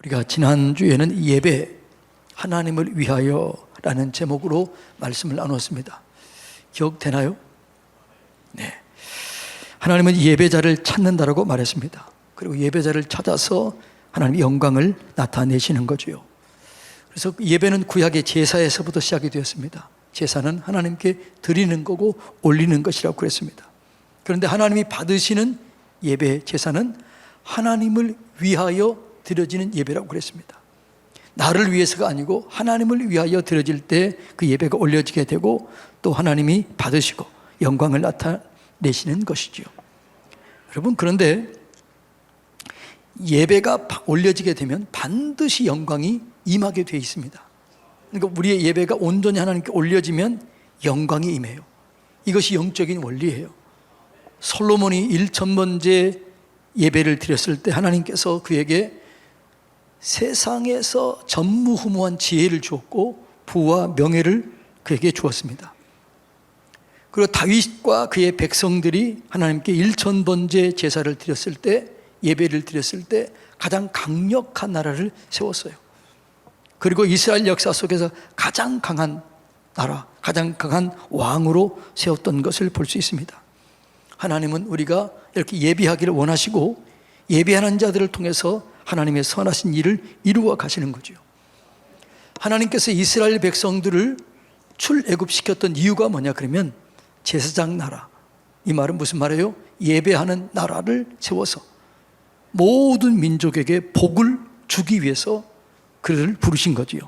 우리가 지난주에는 예배, 하나님을 위하여 라는 제목으로 말씀을 나눴습니다. 기억되나요? 네. 하나님은 예배자를 찾는다라고 말했습니다. 그리고 예배자를 찾아서 하나님의 영광을 나타내시는 거죠. 그래서 예배는 구약의 제사에서부터 시작이 되었습니다. 제사는 하나님께 드리는 거고 올리는 것이라고 그랬습니다. 그런데 하나님이 받으시는 예배, 제사는 하나님을 위하여 드려지는 예배라고 그랬습니다. 나를 위해서가 아니고 하나님을 위하여 드려질 때 그 예배가 올려지게 되고 또 하나님이 받으시고 영광을 나타내시는 것이죠. 여러분, 그런데 예배가 올려지게 되면 반드시 영광이 임하게 되어 있습니다. 그러니까 우리의 예배가 온전히 하나님께 올려지면 영광이 임해요. 이것이 영적인 원리예요. 솔로몬이 1000번째 예배를 드렸을 때 하나님께서 그에게 세상에서 전무후무한 지혜를 주었고 부와 명예를 그에게 주었습니다. 그리고 다윗과 그의 백성들이 하나님께 1000번째 제사를 드렸을 때, 예배를 드렸을 때 가장 강력한 나라를 세웠어요. 그리고 이스라엘 역사 속에서 가장 강한 나라, 가장 강한 왕으로 세웠던 것을 볼 수 있습니다. 하나님은 우리가 이렇게 예배하기를 원하시고 예배하는 자들을 통해서 하나님의 선하신 일을 이루어 가시는 거죠. 하나님께서 이스라엘 백성들을 출애굽시켰던 이유가 뭐냐 그러면 제사장 나라, 이 말은 무슨 말이에요? 예배하는 나라를 세워서 모든 민족에게 복을 주기 위해서 그를 부르신 거지요.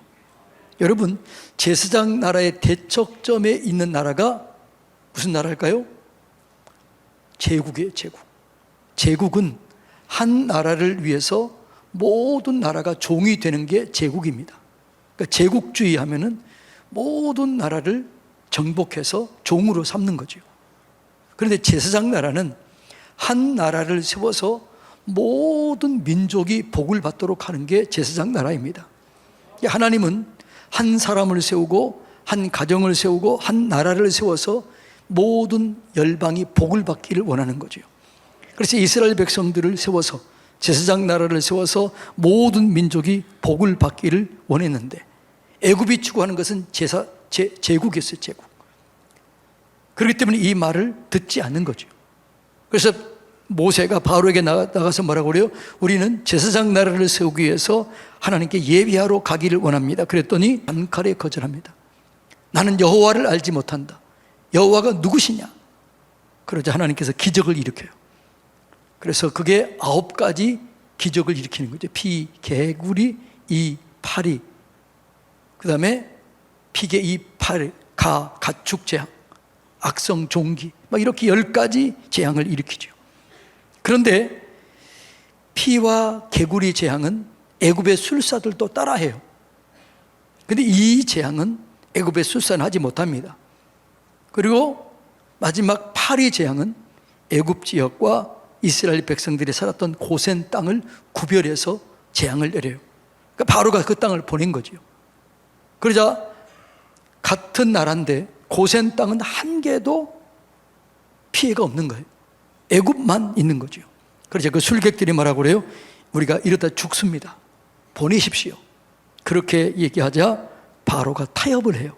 여러분, 제사장 나라의 대척점에 있는 나라가 무슨 나라일까요? 제국이에요. 제국. 제국은 한 나라를 위해서 모든 나라가 종이 되는 게 제국입니다. 그러니까 제국주의 하면은 모든 나라를 정복해서 종으로 삼는 거죠. 그런데 제사장 나라는 한 나라를 세워서 모든 민족이 복을 받도록 하는 게 제사장 나라입니다. 하나님은 한 사람을 세우고 한 가정을 세우고 한 나라를 세워서 모든 열방이 복을 받기를 원하는 거죠. 그래서 이스라엘 백성들을 세워서 제사장 나라를 세워서 모든 민족이 복을 받기를 원했는데 애굽이 추구하는 것은 제국이었어요. 제국. 그렇기 때문에 이 말을 듣지 않는 거죠. 그래서 모세가 바로에게 나가서 뭐라고 그래요? 우리는 제사장 나라를 세우기 위해서 하나님께 예배하러 가기를 원합니다. 그랬더니 단칼에 거절합니다. 나는 여호와를 알지 못한다. 여호와가 누구시냐? 그러자 하나님께서 기적을 일으켜요. 그래서 그게 9가지 기적을 일으키는 거죠. 피, 개구리, 이, 파리, 그 다음에 피개, 이, 파리, 가축 재앙, 악성 종기, 막 이렇게 10가지 재앙을 일으키죠. 그런데 피와 개구리 재앙은 애굽의 술사들도 따라해요. 그런데 이 재앙은 애굽의 술사는 하지 못합니다. 그리고 마지막 파리 재앙은 애굽 지역과 이스라엘 백성들이 살았던 고센 땅을 구별해서 재앙을 내려요. 그러니까 바로가 그 땅을 보낸 거죠. 그러자 같은 나라인데 고센 땅은 한 개도 피해가 없는 거예요. 애굽만 있는 거죠. 그래서 그 술객들이 뭐라고 그래요? 우리가 이러다 죽습니다. 보내십시오. 그렇게 얘기하자 바로가 타협을 해요.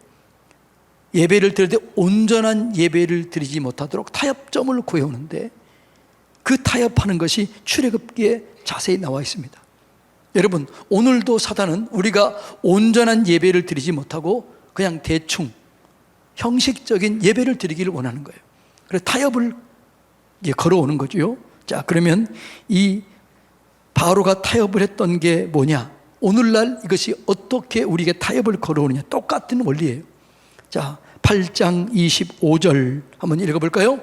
예배를 드릴 때 온전한 예배를 드리지 못하도록 타협점을 구해오는데 그 타협하는 것이 출애굽기에 자세히 나와 있습니다. 여러분, 오늘도 사단은 우리가 온전한 예배를 드리지 못하고 그냥 대충 형식적인 예배를 드리기를 원하는 거예요. 그래서 타협을 걸어오는 거죠. 자, 그러면 이 바로가 타협을 했던 게 뭐냐? 오늘날 이것이 어떻게 우리에게 타협을 걸어오느냐? 똑같은 원리예요. 자, 8장 25절 한번 읽어볼까요?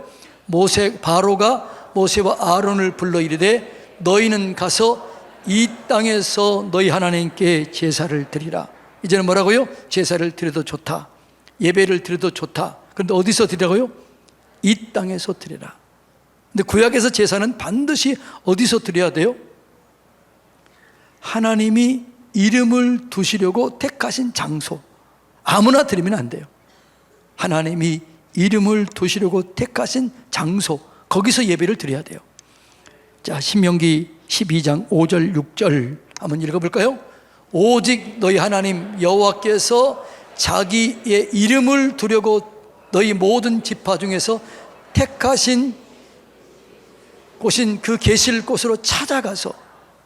바로가 모세와 아론을 불러 이르되 너희는 가서 이 땅에서 너희 하나님께 제사를 드리라. 이제는 뭐라고요? 제사를 드려도 좋다. 예배를 드려도 좋다. 그런데 어디서 드리라고요? 이 땅에서 드리라. 근데 구약에서 제사는 반드시 어디서 드려야 돼요? 하나님이 이름을 두시려고 택하신 장소. 아무나 드리면 안 돼요. 하나님이 이름을 두시려고 택하신 장소, 거기서 예배를 드려야 돼요. 자, 신명기 12장 5절 6절 한번 읽어볼까요? 오직 너희 하나님 여호와께서 자기의 이름을 두려고 너희 모든 지파 중에서 택하신 곳인 그 계실 곳으로 찾아가서,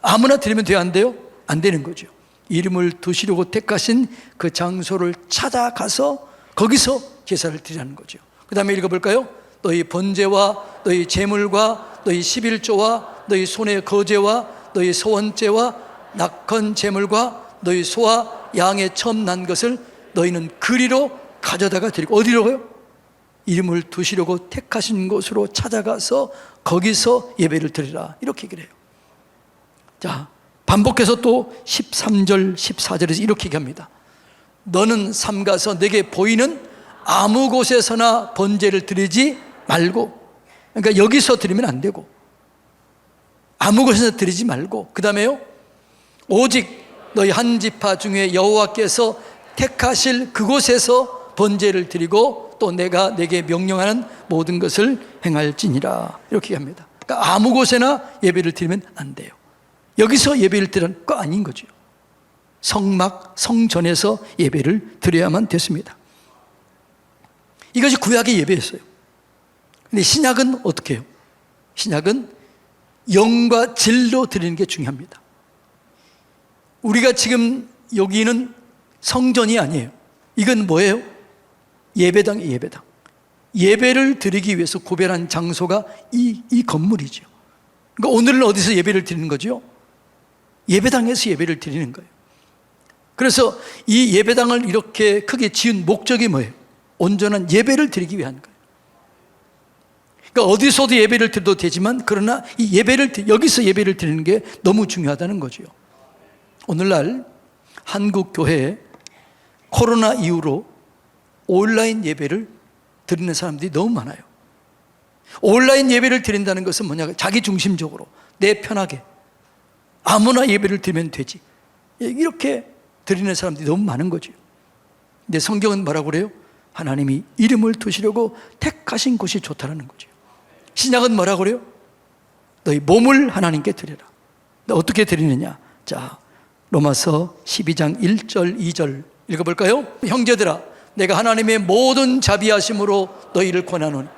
아무나 드리면 돼요? 안 돼요? 안 되는 거죠. 이름을 두시려고 택하신 그 장소를 찾아가서 거기서 제사를 드리라는 거죠. 그 다음에 읽어볼까요? 너희 번제와 너희 제물과 너희 11조와 너희 손의 거제와 너희 소원제와 낙헌 제물과 너희 소와 양의 처음 난 것을 너희는 그리로 가져다가 드리고, 어디로요? 이름을 두시려고 택하신 곳으로 찾아가서 거기서 예배를 드리라, 이렇게 얘기를 해요. 자, 반복해서 또 13절 14절에서 이렇게 얘기합니다. 너는 삼가서 내게 보이는 아무 곳에서나 번제를 드리지 말고, 그러니까 여기서 드리면 안 되고 아무 곳에서 드리지 말고, 그 다음에요, 오직 너희 한 지파 중에 여호와께서 택하실 그곳에서 번제를 드리고 또 내가 내게 명령하는 모든 것을 행할지니라, 이렇게 합니다. 그러니까 아무 곳에나 예배를 드리면 안 돼요. 여기서 예배를 드리는 거 아닌 거죠. 성막, 성전에서 예배를 드려야만 됐습니다. 이것이 구약의 예배였어요. 근데 신약은 어떻게 해요? 신약은 영과 진로 드리는 게 중요합니다. 우리가 지금 여기는 성전이 아니에요. 이건 뭐예요? 예배당이에요. 예배당. 예배를 드리기 위해서 구별한 장소가 이 건물이죠. 그러니까 오늘은 어디서 예배를 드리는 거죠? 예배당에서 예배를 드리는 거예요. 그래서 이 예배당을 이렇게 크게 지은 목적이 뭐예요? 온전한 예배를 드리기 위한 거예요. 그러니까 어디서도 예배를 드려도 되지만, 그러나 이 예배를, 여기서 예배를 드리는 게 너무 중요하다는 거죠. 오늘날 한국 교회에 코로나 이후로 온라인 예배를 드리는 사람들이 너무 많아요. 온라인 예배를 드린다는 것은 뭐냐? 자기 중심적으로, 내 편하게 아무나 예배를 드리면 되지, 이렇게 드리는 사람들이 너무 많은 거죠. 근데 성경은 뭐라고 그래요? 하나님이 이름을 두시려고 택하신 곳이 좋다라는 거죠. 신약은 뭐라고 그래요? 너희 몸을 하나님께 드려라. 어떻게 드리느냐? 자, 로마서 12장 1절 2절 읽어볼까요? 형제들아, 내가 하나님의 모든 자비하심으로 너희를 권하노니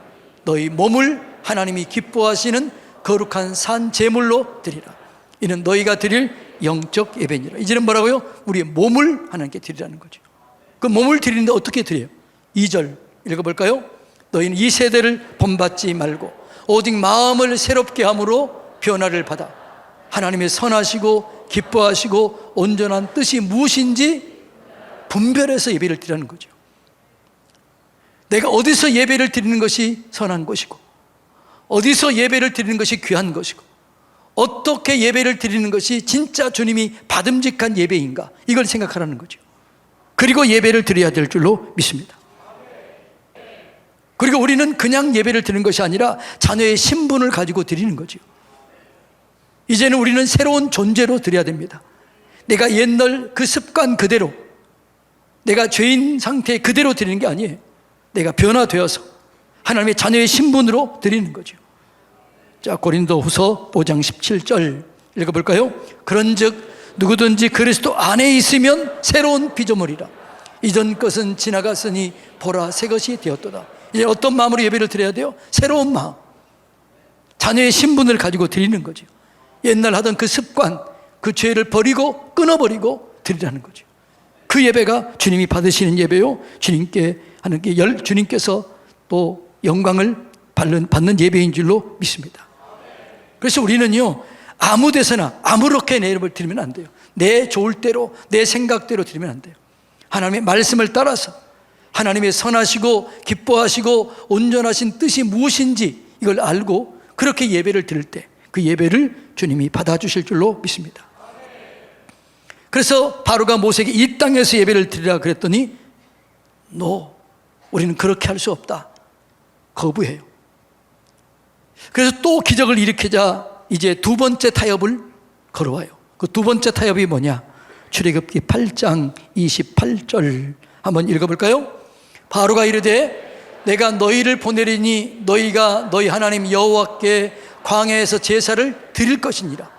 너희 몸을 하나님이 기뻐하시는 거룩한 산 제물로 드리라. 이는 너희가 드릴 영적 예배니라. 이제는 뭐라고요? 우리의 몸을 하나님께 드리라는 거죠. 그 몸을 드리는데 어떻게 드려요? 2절 읽어볼까요? 너희는 이 세대를 본받지 말고 오직 마음을 새롭게 함으로 변화를 받아 하나님의 선하시고 기뻐하시고 온전한 뜻이 무엇인지 분별해서 예배를 드리라는 거죠. 내가 어디서 예배를 드리는 것이 선한 것이고, 어디서 예배를 드리는 것이 귀한 것이고, 어떻게 예배를 드리는 것이 진짜 주님이 받음직한 예배인가, 이걸 생각하라는 거죠. 그리고 예배를 드려야 될 줄로 믿습니다. 그리고 우리는 그냥 예배를 드리는 것이 아니라 자녀의 신분을 가지고 드리는 거죠. 이제는 우리는 새로운 존재로 드려야 됩니다. 내가 옛날 그 습관 그대로, 내가 죄인 상태 그대로 드리는 게 아니에요. 내가 변화되어서 하나님의 자녀의 신분으로 드리는 거죠. 자, 고린도후서 5장 17절 읽어볼까요? 그런즉 누구든지 그리스도 안에 있으면 새로운 피조물이라. 이전 것은 지나갔으니 보라 새 것이 되었도다. 이제 어떤 마음으로 예배를 드려야 돼요? 새로운 마음, 자녀의 신분을 가지고 드리는 거죠. 옛날 하던 그 습관, 그 죄를 버리고 끊어버리고 드리라는 거죠. 그 예배가 주님이 받으시는 예배요, 주님께 하는 게 주님께서 또 영광을 받는 예배인 줄로 믿습니다. 그래서 우리는요, 아무 데서나 아무렇게 내 예배를 드리면 안 돼요. 내 좋을 대로, 내 생각대로 드리면 안 돼요. 하나님의 말씀을 따라서 하나님의 선하시고 기뻐하시고 온전하신 뜻이 무엇인지 이걸 알고 그렇게 예배를 드릴 때 그 예배를 주님이 받아주실 줄로 믿습니다. 그래서 바로가 모세에게 이 땅에서 예배를 드리라 그랬더니 우리는 그렇게 할 수 없다, 거부해요. 그래서 또 기적을 일으키자 이제 두 번째 타협을 걸어와요. 그 두 번째 타협이 뭐냐? 출애굽기 8장 28절 한번 읽어볼까요? 바로가 이르되 내가 너희를 보내리니 너희가 너희 하나님 여호와께 광야에서 제사를 드릴 것이니라.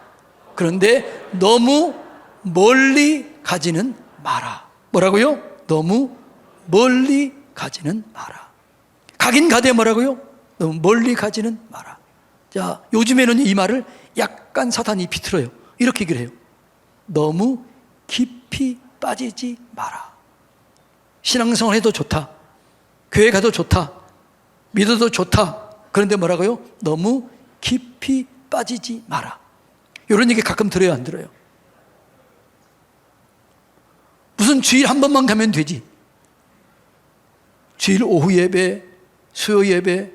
그런데 너무 멀리 가지는 마라. 뭐라고요? 너무 멀리 가지는 마라. 가긴 가되 뭐라고요? 너무 멀리 가지는 마라. 자, 요즘에는 이 말을 약간 사탄이 비틀어요. 이렇게 얘기를 해요. 너무 깊이 빠지지 마라. 신앙생활 해도 좋다, 교회 가도 좋다, 믿어도 좋다. 그런데 뭐라고요? 너무 깊이 빠지지 마라. 이런 얘기 가끔 들어요, 안 들어요? 무슨 주일 한 번만 가면 되지. 주일 오후 예배, 수요 예배,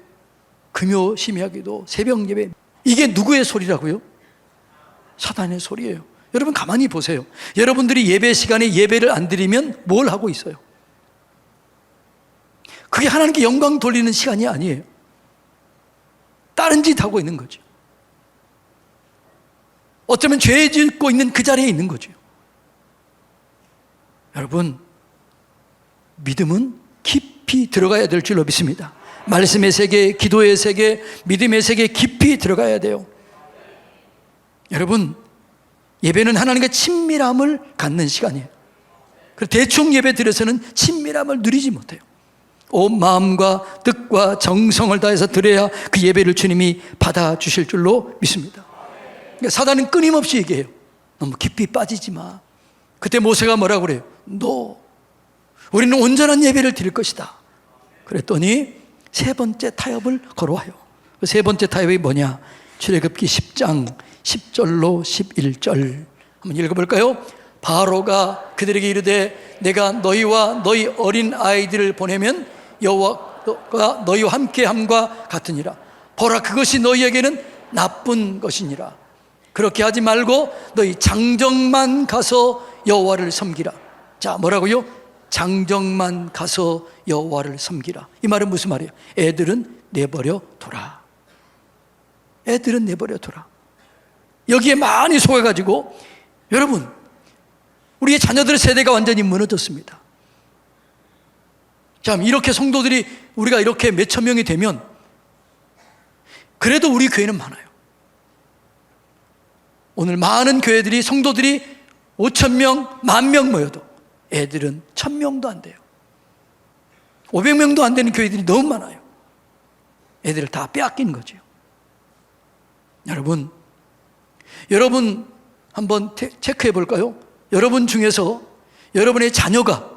금요 심야기도, 새벽 예배, 이게 누구의 소리라고요? 사단의 소리예요. 여러분 가만히 보세요. 여러분들이 예배 시간에 예배를 안 드리면 뭘 하고 있어요? 그게 하나님께 영광 돌리는 시간이 아니에요. 다른 짓 하고 있는 거죠. 어쩌면 죄 짓고 있는 그 자리에 있는 거죠. 여러분, 믿음은 깊이 들어가야 될 줄로 믿습니다. 말씀의 세계, 기도의 세계, 믿음의 세계에 깊이 들어가야 돼요. 여러분, 예배는 하나님과 친밀함을 갖는 시간이에요. 대충 예배 드려서는 친밀함을 누리지 못해요. 온 마음과 뜻과 정성을 다해서 드려야 그 예배를 주님이 받아주실 줄로 믿습니다. 그러니까 사단은 끊임없이 얘기해요. 너무 깊이 빠지지 마. 그때 모세가 뭐라고 그래요? 우리는 온전한 예배를 드릴 것이다. 그랬더니 세 번째 타협을 걸어와요. 그 세 번째 타협이 뭐냐? 출애굽기 10장 10절로 11절 한번 읽어볼까요? 바로가 그들에게 이르되 내가 너희와 너희 어린 아이들을 보내면 여호와가 너희와 함께함과 같으니라. 보라, 그것이 너희에게는 나쁜 것이니라. 그렇게 하지 말고 너희 장정만 가서 여호와를 섬기라. 자, 뭐라고요? 장정만 가서 여호와를 섬기라. 이 말은 무슨 말이에요? 애들은 내버려 둬라. 애들은 내버려 둬라. 여기에 많이 속아가지고 여러분, 우리의 자녀들의 세대가 완전히 무너졌습니다. 자, 이렇게 성도들이 우리가 이렇게 몇천 명이 되면 그래도 우리 교회는 많아요. 오늘 많은 교회들이 성도들이 5,000명, 10,000명 모여도 애들은 1,000명도 안 돼요. 500명도 안 되는 교회들이 너무 많아요. 애들을 다 빼앗긴 거죠. 여러분 한번 체크해 볼까요? 여러분 중에서 여러분의 자녀가,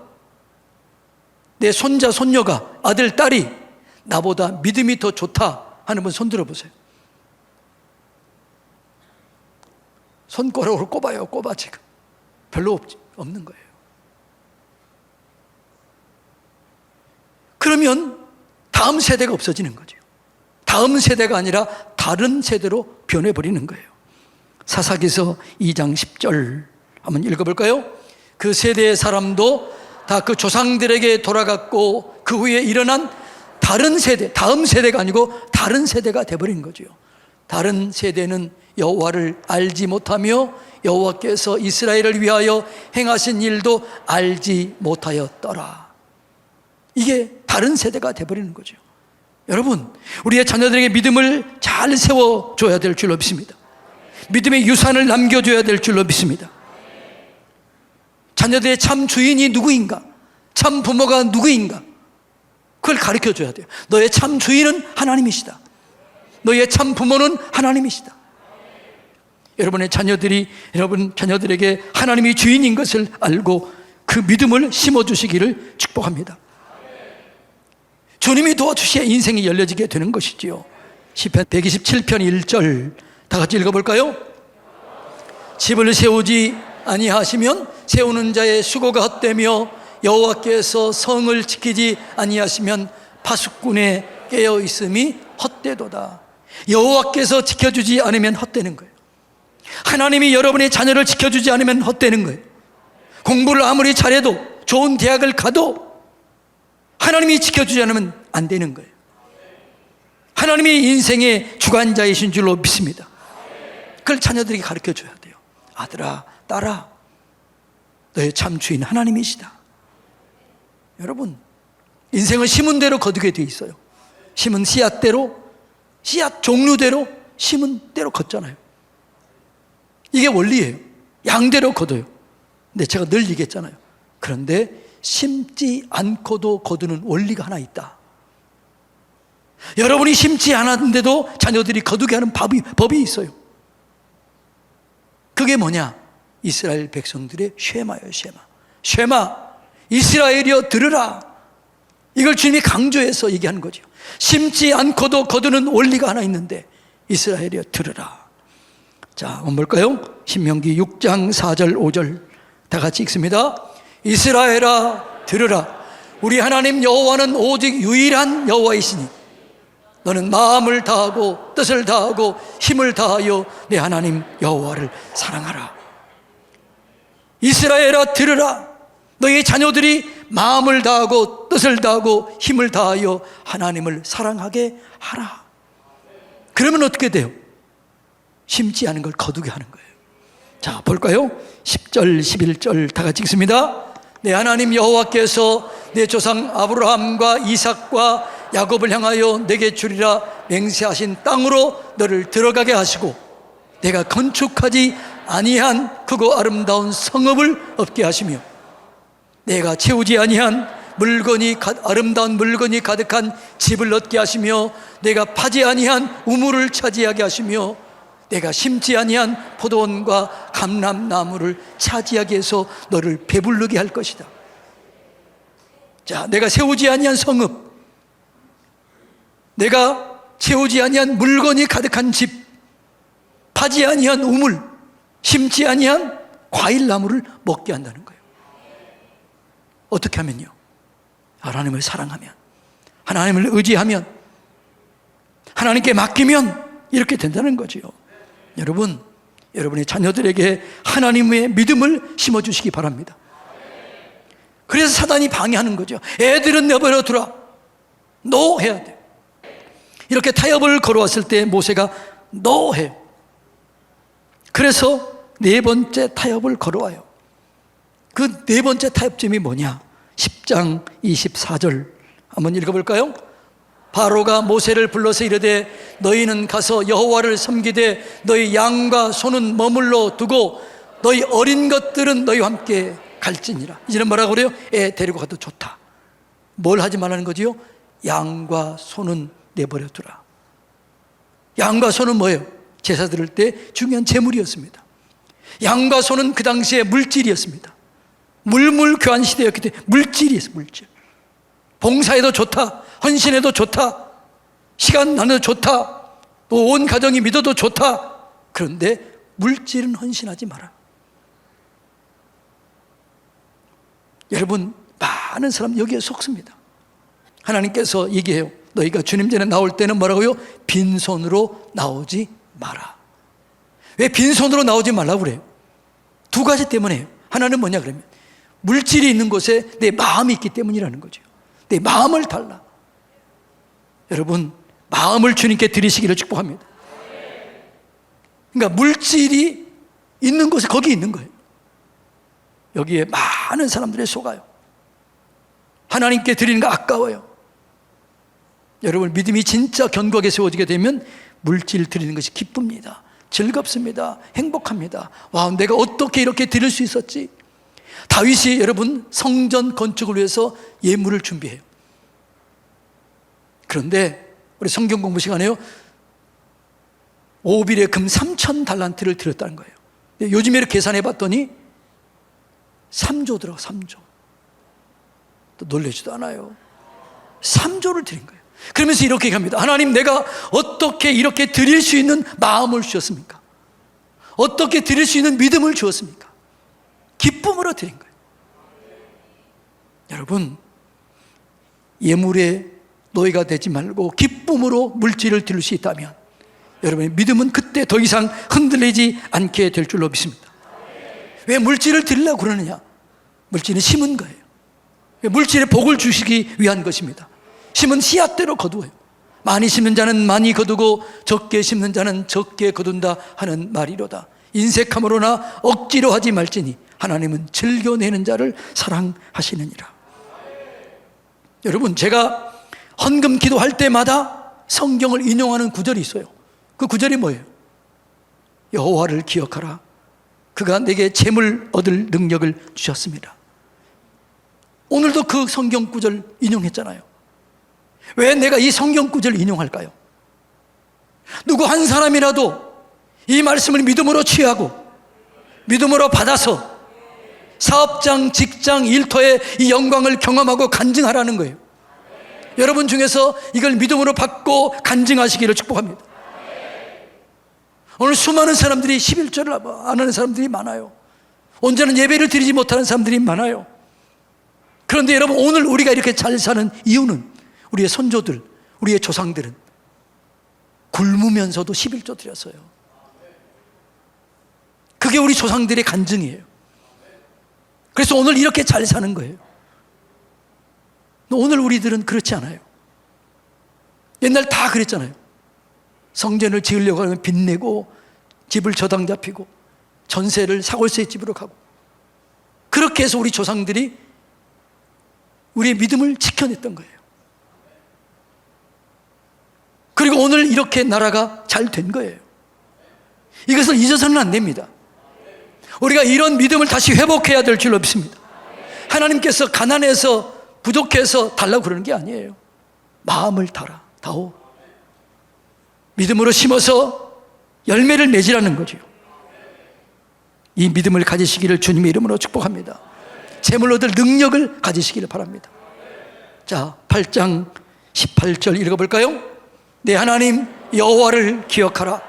내 손자, 손녀가, 아들, 딸이 나보다 믿음이 더 좋다 하는 분 손 들어보세요. 손가락으로 꼽아요. 꼽아. 지금 별로 없는 거예요. 그러면 다음 세대가 없어지는 거죠. 다음 세대가 아니라 다른 세대로 변해버리는 거예요. 사사기서 2장 10절 한번 읽어볼까요? 그 세대의 사람도 다 그 조상들에게 돌아갔고 그 후에 일어난 다른 세대, 다음 세대가 아니고 다른 세대가 돼버린 거죠. 다른 세대는 여호와를 알지 못하며 여호와께서 이스라엘을 위하여 행하신 일도 알지 못하였더라. 이게 다른 세대가 돼버리는 거죠. 여러분, 우리의 자녀들에게 믿음을 잘 세워줘야 될 줄로 믿습니다. 믿음의 유산을 남겨줘야 될 줄로 믿습니다. 자녀들의 참 주인이 누구인가? 참 부모가 누구인가? 그걸 가르쳐줘야 돼요. 너의 참 주인은 하나님이시다. 너의 참 부모는 하나님이시다. 여러분의 자녀들이 여러분 자녀들에게 하나님이 주인인 것을 알고 그 믿음을 심어주시기를 축복합니다. 주님이 도와주셔야 인생이 열려지게 되는 것이지요. 시편 127편 1절 다 같이 읽어볼까요? 집을 세우지 아니하시면 세우는 자의 수고가 헛되며 여호와께서 성을 지키지 아니하시면 파수꾼의 깨어있음이 헛되도다. 여호와께서 지켜주지 않으면 헛되는 거예요. 하나님이 여러분의 자녀를 지켜주지 않으면 헛되는 거예요. 공부를 아무리 잘해도 좋은 대학을 가도 하나님이 지켜주지 않으면 안 되는 거예요. 하나님이 인생의 주관자이신 줄로 믿습니다. 그걸 자녀들에게 가르쳐줘야 돼요. 아들아, 딸아, 너의 참 주인 하나님이시다. 여러분, 인생은 심은 대로 거두게 돼 있어요. 심은 씨앗대로, 씨앗 종류대로 심은 대로 걷잖아요. 이게 원리예요. 양대로 거둬요. 근데 제가 늘 얘기했잖아요. 그런데 심지 않고도 거두는 원리가 하나 있다. 여러분이 심지 않았는데도 자녀들이 거두게 하는 법이 있어요. 그게 뭐냐? 이스라엘 백성들의 쉐마예요. 쉐마, 이스라엘이여 들으라. 이걸 주님이 강조해서 얘기하는 거죠. 심지 않고도 거두는 원리가 하나 있는데 이스라엘이여 들으라. 자, 뭘까요? 신명기 6장 4절 5절 다 같이 읽습니다. 이스라엘아 들으라. 우리 하나님 여호와는 오직 유일한 여호와이시니 너는 마음을 다하고 뜻을 다하고 힘을 다하여 내 하나님 여호와를 사랑하라. 이스라엘아 들으라. 너희 자녀들이 마음을 다하고 뜻을 다하고 힘을 다하여 하나님을 사랑하게 하라. 그러면 어떻게 돼요? 심지 않은 걸 거두게 하는 거예요. 자, 볼까요? 10절 11절 다 같이 읽습니다. 내 하나님 여호와께서 내 조상 아브라함과 이삭과 야곱을 향하여 내게 주리라 맹세하신 땅으로 너를 들어가게 하시고 내가 건축하지 아니한 크고 아름다운 성읍을 얻게 하시며 내가 채우지 아니한 아름다운 물건이 가득한 집을 얻게 하시며 내가 파지 아니한 우물을 차지하게 하시며 내가 심지 아니한 포도원과 감람나무를 차지하게 해서 너를 배부르게 할 것이다. 자, 내가 세우지 아니한 성읍, 내가 채우지 아니한 물건이 가득한 집, 파지 아니한 우물, 심지 아니한 과일나무를 먹게 한다는 거예요. 어떻게 하면요? 하나님을 사랑하면, 하나님을 의지하면, 하나님께 맡기면 이렇게 된다는 거죠. 여러분, 여러분의 자녀들에게 하나님의 믿음을 심어주시기 바랍니다. 그래서 사단이 방해하는 거죠. 애들은 내버려 두라. 노 해야 돼. 이렇게 타협을 걸어왔을 때 모세가 노 해요. 그래서 네 번째 타협을 걸어와요. 그 네 번째 타협점이 뭐냐? 10장 24절 한번 읽어볼까요? 바로가 모세를 불러서 이르되 너희는 가서 여호와를 섬기되 너희 양과 소는 머물러 두고 너희 어린 것들은 너희와 함께 갈지니라. 이제는 뭐라고 그래요? 애 데리고 가도 좋다. 뭘 하지 말라는 거지요? 양과 소는 내버려 두라. 양과 소는 뭐예요? 제사 드릴 때 중요한 제물이었습니다. 양과 소는 그 당시에 물질이었습니다. 물물 교환 시대였기 때문에 물질이었어요. 물질. 봉사해도 좋다, 헌신해도 좋다, 시간 나눠도 좋다, 또 온 가정이 믿어도 좋다. 그런데 물질은 헌신하지 마라. 여러분, 많은 사람 여기에 속습니다. 하나님께서 얘기해요. 너희가 주님 전에 나올 때는 뭐라고요? 빈손으로 나오지 마라. 왜 빈손으로 나오지 말라고 그래요? 두 가지 때문에요. 하나는 뭐냐 그러면 물질이 있는 곳에 내 마음이 있기 때문이라는 거죠. 내 마음을 달라. 여러분, 마음을 주님께 드리시기를 축복합니다. 그러니까 물질이 있는 곳에 거기 있는 거예요. 여기에 많은 사람들이 속아요. 하나님께 드리는 거 아까워요. 여러분, 믿음이 진짜 견고하게 세워지게 되면 물질 드리는 것이 기쁩니다. 즐겁습니다. 행복합니다. 와, 내가 어떻게 이렇게 드릴 수 있었지? 다윗이 여러분 성전 건축을 위해서 예물을 준비해요. 그런데 우리 성경 공부 시간에요, 오빌의 금 3,000달란트를 드렸다는 거예요. 요즘에 계산해 봤더니 3조 들어가. 3조. 또 놀라지도 않아요. 3조를 드린 거예요. 그러면서 이렇게 합니다. 하나님, 내가 어떻게 이렇게 드릴 수 있는 마음을 주셨습니까? 어떻게 드릴 수 있는 믿음을 주었습니까? 기쁨으로 드린 거예요. 여러분, 예물의 노예가 되지 말고 기쁨으로 물질을 드릴 수 있다면 여러분의 믿음은 그때 더 이상 흔들리지 않게 될 줄로 믿습니다. 왜 물질을 드리려고 그러느냐? 물질은 심은 거예요. 물질에 복을 주시기 위한 것입니다. 심은 씨앗대로 거두어요. 많이 심는 자는 많이 거두고 적게 심는 자는 적게 거둔다 하는 말이로다. 인색함으로나 억지로 하지 말지니 하나님은 즐겨내는 자를 사랑하시느니라. 여러분, 제가 헌금 기도할 때마다 성경을 인용하는 구절이 있어요. 그 구절이 뭐예요? 여호와를 기억하라. 그가 내게 재물 얻을 능력을 주셨습니다. 오늘도 그 성경 구절 인용했잖아요. 왜 내가 이 성경 구절을 인용할까요? 누구 한 사람이라도 이 말씀을 믿음으로 취하고 믿음으로 받아서 사업장, 직장, 일터에 이 영광을 경험하고 간증하라는 거예요. 여러분 중에서 이걸 믿음으로 받고 간증하시기를 축복합니다. 오늘 수많은 사람들이 11조를 안 하는 사람들이 많아요. 온전한 예배를 드리지 못하는 사람들이 많아요. 그런데 여러분, 오늘 우리가 이렇게 잘 사는 이유는 우리의 선조들, 우리의 조상들은 굶으면서도 11조 드렸어요. 그게 우리 조상들의 간증이에요. 그래서 오늘 이렇게 잘 사는 거예요. 오늘 우리들은 그렇지 않아요. 옛날 다 그랬잖아요. 성전을 지으려고 하면 빚내고 집을 저당 잡히고 전세를 사골세 집으로 가고, 그렇게 해서 우리 조상들이 우리의 믿음을 지켜냈던 거예요. 그리고 오늘 이렇게 나라가 잘 된 거예요. 이것을 잊어서는 안 됩니다. 우리가 이런 믿음을 다시 회복해야 될 줄로 믿습니다. 하나님께서 가난해서 부족해서 달라고 그러는 게 아니에요. 마음을 다오. 믿음으로 심어서 열매를 맺으라는 거죠. 이 믿음을 가지시기를 주님의 이름으로 축복합니다. 재물 얻을 능력을 가지시기를 바랍니다. 자, 8장 18절 읽어볼까요? 내 하나님 여호와를 기억하라.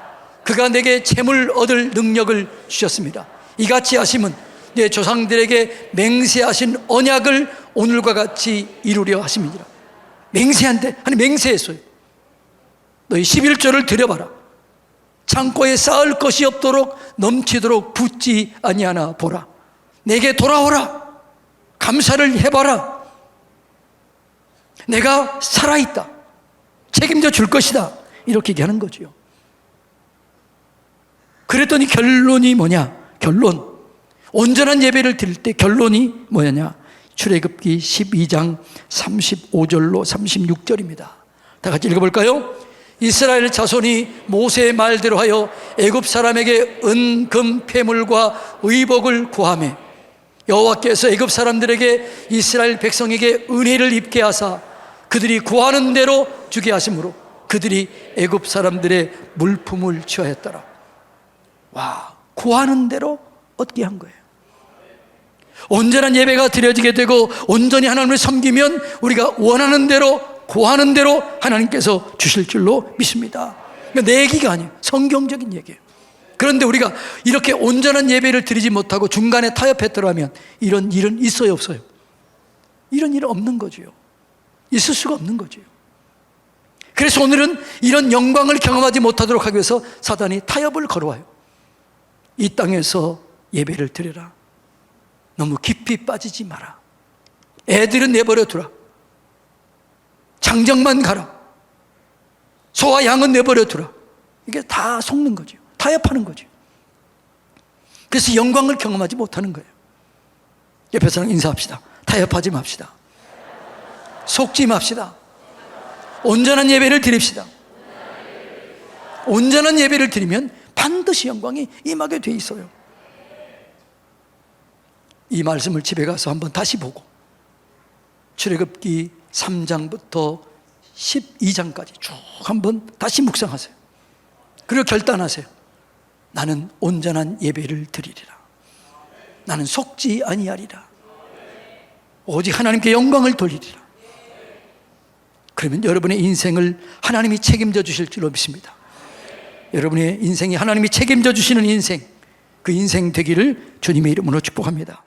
그가 내게 재물 얻을 능력을 주셨습니다. 이같이 하심은 내 조상들에게 맹세하신 언약을 오늘과 같이 이루려 하심이니라. 맹세한데, 아니 맹세했어요. 너희 11조를 드려봐라. 창고에 쌓을 것이 없도록 넘치도록 붓지 아니하나 보라. 내게 돌아오라. 감사를 해봐라. 내가 살아있다. 책임져 줄 것이다. 이렇게 얘기하는 거죠. 그랬더니 결론이 뭐냐? 결론. 온전한 예배를 드릴 때 결론이 뭐냐? 출애굽기 12장 35절로 36절입니다. 다 같이 읽어볼까요? 이스라엘 자손이 모세의 말대로 하여 애굽 사람에게 은, 금, 폐물과 의복을 구하매 여호와께서 애굽 사람들에게 이스라엘 백성에게 은혜를 입게 하사 그들이 구하는 대로 주게 하심으로 그들이 애굽 사람들의 물품을 취하였더라. 와, 구하는 대로 얻게 한 거예요. 온전한 예배가 드려지게 되고 온전히 하나님을 섬기면 우리가 원하는 대로, 구하는 대로 하나님께서 주실 줄로 믿습니다. 그러니까 내 얘기가 아니에요. 성경적인 얘기예요. 그런데 우리가 이렇게 온전한 예배를 드리지 못하고 중간에 타협했더라면 이런 일은 있어요, 없어요? 이런 일은 없는 거죠. 있을 수가 없는 거죠. 그래서 오늘은 이런 영광을 경험하지 못하도록 하기 위해서 사단이 타협을 걸어와요. 이 땅에서 예배를 드려라. 너무 깊이 빠지지 마라. 애들은 내버려 두라. 장정만 가라. 소와 양은 내버려 두라. 이게 다 속는 거죠. 타협하는 거죠. 그래서 영광을 경험하지 못하는 거예요. 옆에 사람 인사합시다. 타협하지 맙시다. 속지 맙시다. 온전한 예배를 드립시다. 온전한 예배를 드리면 반드시 영광이 임하게 돼 있어요. 이 말씀을 집에 가서 한번 다시 보고 출애굽기 3장부터 12장까지 쭉 한번 다시 묵상하세요. 그리고 결단하세요. 나는 온전한 예배를 드리리라. 나는 속지 아니하리라. 오직 하나님께 영광을 돌리리라. 그러면 여러분의 인생을 하나님이 책임져 주실 줄로 믿습니다. 여러분의 인생이 하나님이 책임져 주시는 인생, 그 인생 되기를 주님의 이름으로 축복합니다.